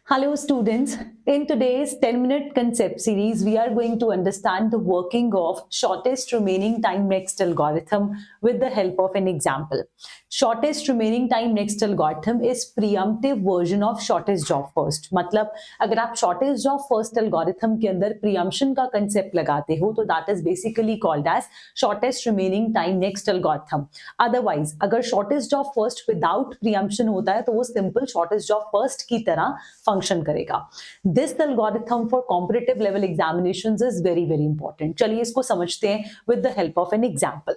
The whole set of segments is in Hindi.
Hello students, in today's 10-minute concept series, we are going to understand the working of shortest remaining time next algorithm with the help of an example. Shortest remaining time next algorithm is preemptive version of shortest job first. मतलब अगर आप shortest job first algorithm के अंदर preemption का concept लगाते हो तो that is basically called as shortest remaining time next algorithm. Otherwise, अगर shortest job first without preemption होता है तो वो simple shortest job first की तरह फंक्शन करेगा. This algorithm for competitive level examinations is very very important. चलिए इसको समझते हैं with the help of an example.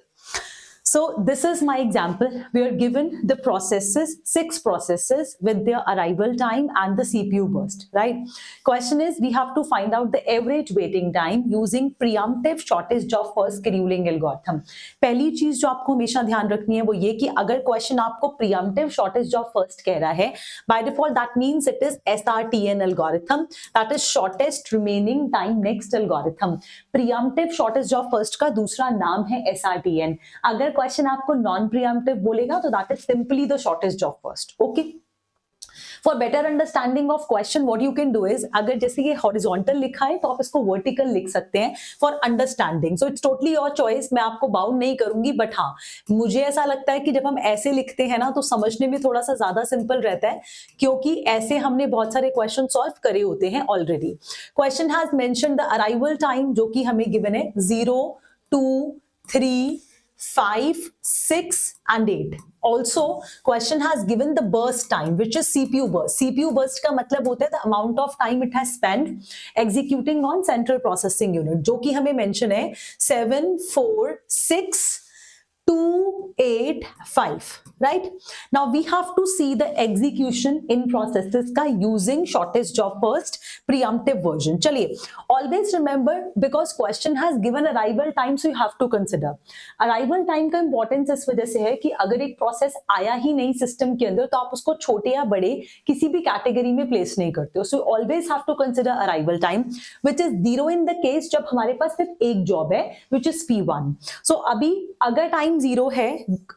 So this is my example. We are given the processes, 6 processes with their arrival time and the CPU burst, right? Question is, we have to find out the average waiting time using preemptive shortest job first scheduling algorithm. पहली चीज जो आपको हमेशा ध्यान रखनी है वो ये कि अगर क्वेश्चन आपको preemptive shortest job first कह रहा है, by default that means it is SRTN algorithm, that is shortest remaining time next algorithm. Preemptive shortest job first का दूसरा नाम है SRTN. अगर क्वेश्चन आपको नॉन प्रीएम्प्टिव बोलेगा तो that is simply the shortest job first. Okay, for better understanding of question what you can do is, अगर जैसे ये हॉरिजॉन्टल लिखा है तो आप इसको वर्टिकल लिख सकते हैं for understanding. So it's totally your choice, मैं आपको बाउंड नहीं करूंगी, बट हाँ मुझे ऐसा लगता है कि जब हम ऐसे लिखते हैं ना तो समझने में थोड़ा सा ज्यादा सिंपल रहता है, क्योंकि ऐसे हमने बहुत सारे क्वेश्चन सॉल्व करे होते हैं already. Question has mentioned the arrival time जो कि हमें गिवन है 0, 2, 3, 5, 6 and 8. Also, question has given the burst time, which is CPU burst. CPU burst का मतलब होता है the amount of time it has spent executing on central processing unit, जो कि हमें mention है 7, 4, 6, 2, 8, 5. Right? Now we have to see the execution in processes का using shortest job first preemptive version. चलिए, always remember because question has given arrival time, so you have to consider. Arrival time का importance इस वजह से है कि अगर एक process आया ही नहीं system के अंदर तो आप उसको छोटे या बड़े किसी भी category में place नहीं करते हो. So you always have to consider arrival time, which is 0 in the case जब हमारे पास सिर्फ एक job है, which is P1. So अभी अगर time 0 है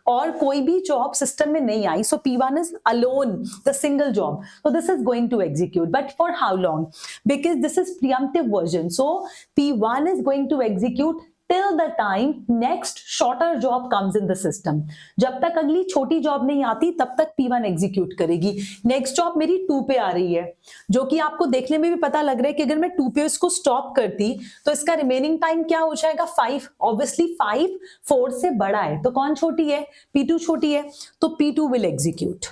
और कोई भी job system में नहीं आई, so P1 is alone the single job, so this is going to execute, but for how long? Because this is preemptive version, so P1 is going to execute till the time next shorter job comes in the system. जब तक अगली छोटी जॉब नहीं आती तब तक P1 एग्जीक्यूट करेगी. नेक्स्ट जॉब मेरी 2 पे आ रही है, जो कि आपको देखने में भी पता लग रहा है कि अगर मैं 2 पे इसको स्टॉप करती तो इसका रिमेनिंग टाइम क्या हो जाएगा 5. ऑब्वियसली 5 4 से बड़ा है तो कौन छोटी है, P2 छोटी है, तो P2 will execute.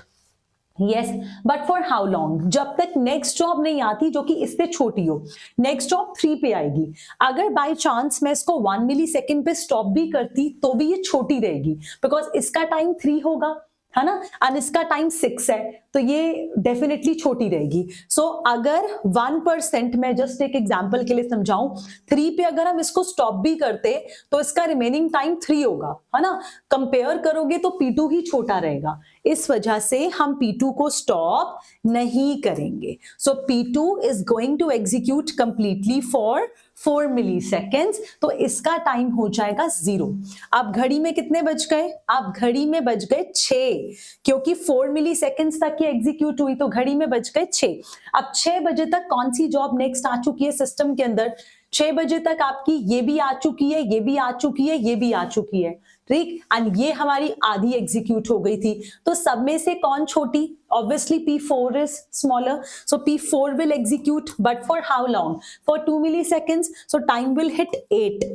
Yes, but for how long? जब तक नेक्स्ट जॉब नहीं आती जो कि इससे छोटी हो. नेक्स्ट जॉब 3 पे आएगी. अगर बाय चांस मैं इसको 1 मिली सेकेंड पे स्टॉप भी करती तो भी ये छोटी रहेगी, बिकॉज इसका टाइम 3 होगा, है ना, और इसका टाइम 6 है, तो ये डेफिनेटली छोटी रहेगी. सो अगर 1% मैं जस्ट एक एग्जांपल के लिए समझाऊं, 3 पे अगर हम इसको स्टॉप भी करते तो इसका रिमेनिंग टाइम 3 होगा, है ना. कंपेयर करोगे तो P2 ही छोटा रहेगा, इस वजह से हम P2 को स्टॉप नहीं करेंगे. So P2 is going to execute completely for 4 milliseconds, तो इसका टाइम हो जाएगा 0. अब घड़ी में कितने बज गए, अब घड़ी में बज गए 6, क्योंकि 4 मिलीसेकेंड्स तक ये एग्जीक्यूट हुई तो घड़ी में बज गए 6. अब 6 बजे तक कौन सी जॉब नेक्स्ट आ चुकी है सिस्टम के अंदर, 6 बजे तक आपकी ये भी आ चुकी है, ये भी आ चुकी है, ये भी आ चुकी है, ठीक, एंड ये हमारी आधी एग्जीक्यूट हो गई थी. तो सब में से कौन छोटी, obviously P4 is smaller, so P4 will execute, but for how long? For 2 milliseconds, so time will hit 8.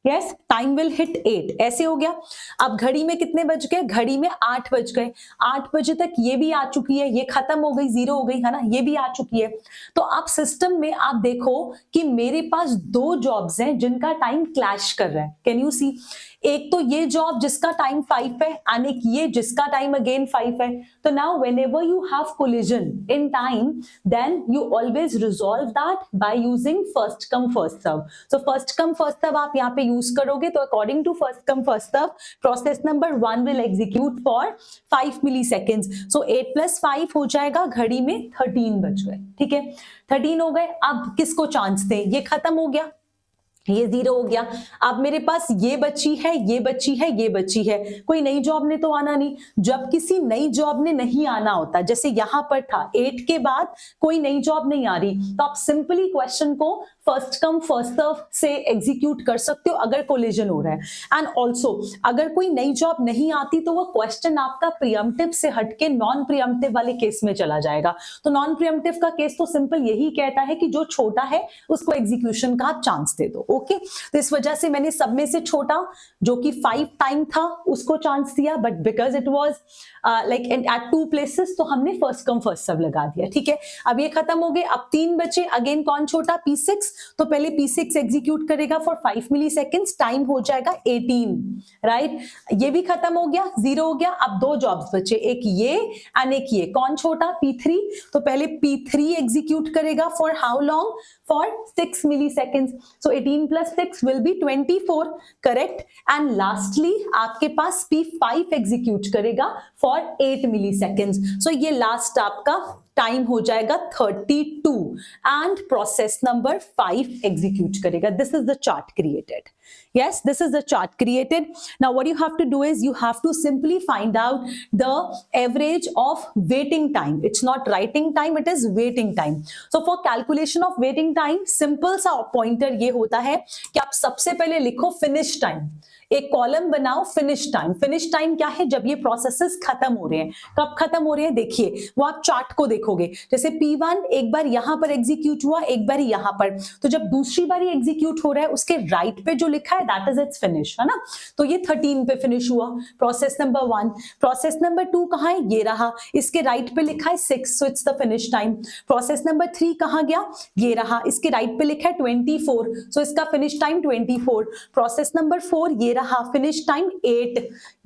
Yes, time will hit 8. ऐसे हो गया. अब घड़ी में कितने बज गए, घड़ी में 8 बज गए. 8 बजे तक ये भी आ चुकी है, ये खत्म हो गई, 0 हो गई, है ना, ये भी आ चुकी है. तो आप सिस्टम में आप देखो कि मेरे पास 2 जॉब्स हैं जिनका टाइम क्लैश कर रहा है. कैन यू सी, एक तो ये जॉब जिसका टाइम 5 है एंड एक ये जिसका टाइम अगेन 5 है. तो now whenever you have collision in time then you always resolve that by using first come first serve. So first come first serve आप यहाँ पे यूज करोगे तो according to first come first serve process number 1 will execute for 5 milliseconds. So 8 + 5 हो जाएगा, घड़ी में 13 बज गए, ठीक है, 13 हो गए. अब किसको चांस दें, ये खत्म हो गया, ये 0 हो गया। अब मेरे पास ये बची है, ये बची है, ये बची है। कोई नई जॉब ने तो आना नहीं। जब किसी नई जॉब ने नहीं आना होता, जैसे यहां पर था 8 के बाद कोई नई जॉब नहीं आ रही, तो आप सिंपली क्वेश्चन को फर्स्ट कम फर्स्ट सर्व से एग्जीक्यूट कर सकते हो अगर कोलिजन हो रहा है। एंड ऑल्सो अगर कोई नई जॉब नहीं आती तो वो क्वेश्चन आपका प्रियम्पटिव से हटके नॉन प्रियम्पटिव वाले केस में चला जाएगा। तो नॉन प्रियम्पटिव का केस तो सिंपल यही कहता है कि जो छोटा है उसको एग्जीक्यूशन का चांस दे दो। ओके, तो इस वजह से मैंने सब में से छोटा जो कि 5 टाइम था उसको चांस दिया, but because it was like at 2 places तो हमने फर्स्ट कम फर्स्ट सर्व लगा दिया। ठीक है, अब ये खत्म हो गए। अब 3 बचे। अगेन कौन छोटा? P6। तो पहले P6 एग्जीक्यूट करेगा फॉर 5 मिली सेकेंड्स, टाइम हो जाएगा 18, राइट। ये भी खत्म हो गया, 0 हो गया। अब 2 जॉब्स बचे, एक ये एंड एक ये। कौन छोटा? P3। तो पहले P3 एग्जीक्यूट करेगा for how long? For 6 milliseconds. So 18 plus 6 will be 24, correct. And lastly आपके पास P5 एग्जीक्यूट करेगा फॉर 8 मिली सेकेंड्स। सो ये लास्ट आपका टाइम हो जाएगा 32 एंड प्रोसेस नंबर 5 एग्जीक्यूट करेगा। This is the chart created. Yes, this is the chart created. Now what you have to do is you have to simply find out the average of waiting time. It's not writing time, it is waiting time. So for calculation of waiting time, simple सा pointer ये होता है कि आप सबसे पहले लिखो finish time. एक कॉलम बनाओ फिनिश टाइम। फिनिश टाइम क्या है? जब ये प्रोसेसेस खत्म हो रहे हैं। कब खत्म हो रहे हैं? देखिए, वो आप चार्ट को देखोगे, जैसे P1 एक बार यहां पर एग्जीक्यूट हुआ, एक बार यहां पर, तो जब दूसरी बार ये एग्जीक्यूट हो रहा है उसके राइट पे जो लिखा है दैट इज इट्स फिनिश, है ना। तो ये 13 पे फिनिश हुआ, प्रोसेस नंबर 1। प्रोसेस नंबर 2 कहां है? ये रहा, इसके राइट पे लिखा है 6, so it's the finish time. Process number 3 कहां गया? ये रहा, इसके राइट पे लिखा है 24, सो इसका फिनिश टाइम 24। प्रोसेस नंबर 4 ये रहा, finish time 8।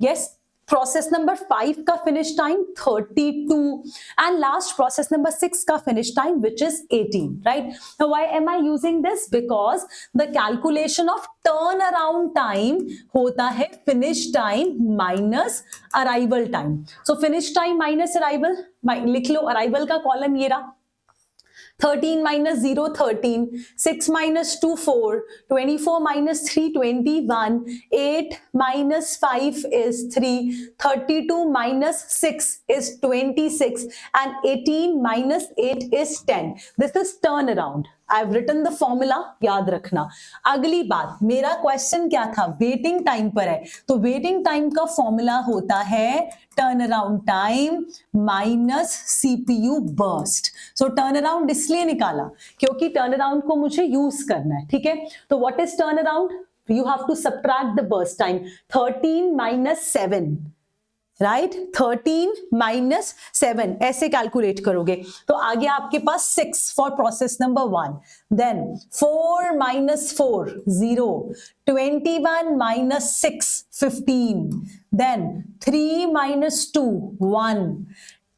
Yes, process number 5 का finish time 32 and last process number 6 का finish time which is 18, right. Now why am I using this? Because the calculation of turn around time होता है finish time minus arrival time. सो फिनिश टाइम माइनस अराइवल, लिख लो, अराइवल का कॉलम ये रहा, 13 minus 0, 13, 6 minus 2, 4, 24 minus 3, 21, 8 minus 5 is 3, 32 minus 6 is 26, and 18 minus 8 is 10. This is turnaround. I've written the formula, याद रखना। अगली बात, मेरा क्वेश्चन क्या था? वेटिंग टाइम पर है, तो वेटिंग टाइम का फॉर्मूला होता है turn around time minus CPU burst. सो टर्न अराउंड इसलिए निकाला क्योंकि टर्न अराउंड को मुझे यूज करना है, ठीक है। तो what is turn around? You have to subtract the burst time, 13 minus 7, right, 13 minus 7 ऐसे कैलकुलेट करोगे तो आ गया आपके पास 6 for process number 1, then 4 minus 4 0, 21 minus 6 15, then 3 minus 2 1,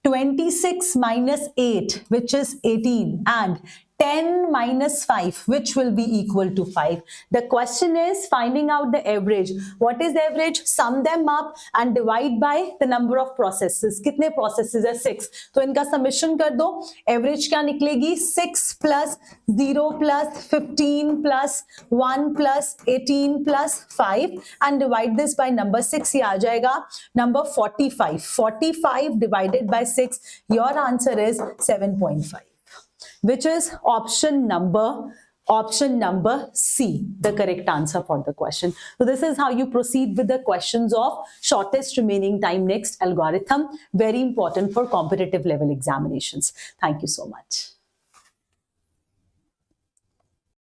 26 minus 8 which is 18 and 10 minus 5 which will be equal to 5. The question is finding out the average. What is the average? Sum them up and divide by the number of processes. कितने processes है? 6. तो इनका summation कर दो, average क्या निकलेगी? 6 plus 0 plus 15 plus 1 plus 18 plus 5 and divide this by number 6, ये आ जाएगा number 45. 45 divided by 6, your answer is 7.5. Which is option number C, the correct answer for the question. So this is how you proceed with the questions of shortest remaining time next algorithm, very important for competitive level examinations. Thank you so much.